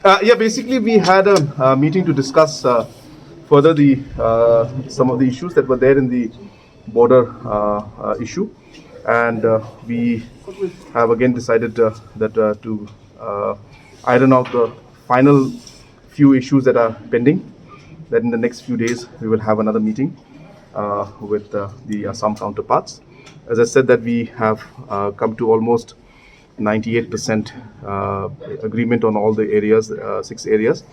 Basically, we had a meeting to discuss further the some of the issues that were there in the border issue, and we have again decided that to iron out the final few issues that are pending. That in the next few days we will have another meeting with the Assam counterparts. As I said, that we have come to almost 98% agreement on all the areas, 6 areas.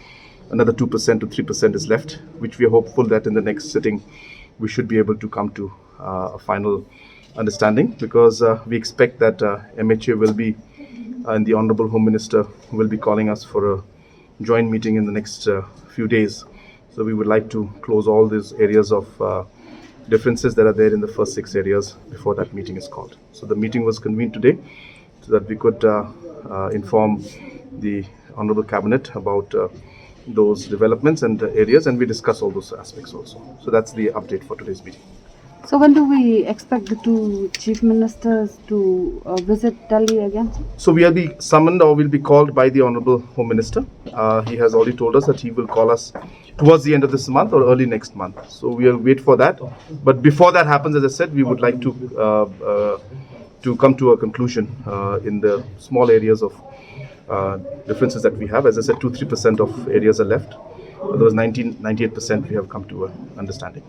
Another 2% to 3% is left, which we are hopeful that in the next sitting we should be able to come to a final understanding, because we expect that MHA will be and the Honorable Home Minister will be calling us for a joint meeting in the next few days. So we would like to close all these areas of differences that are there in the first 6 areas before that meeting is called. So the meeting was convened today so that we could inform the Honorable Cabinet about those developments and areas, and we discuss all those aspects also. So that's the update for today's meeting. So when do we expect the two chief ministers to visit Delhi again? So we'll be summoned or will be called by the Honorable Home Minister. He has already told us that he will call us towards the end of this month or early next month. So we'll wait for that. But before that happens, as I said, we would like to come to a conclusion in the small areas of differences that we have. As I said, 2-3% of areas are left. Otherwise, 98% we have come to an understanding.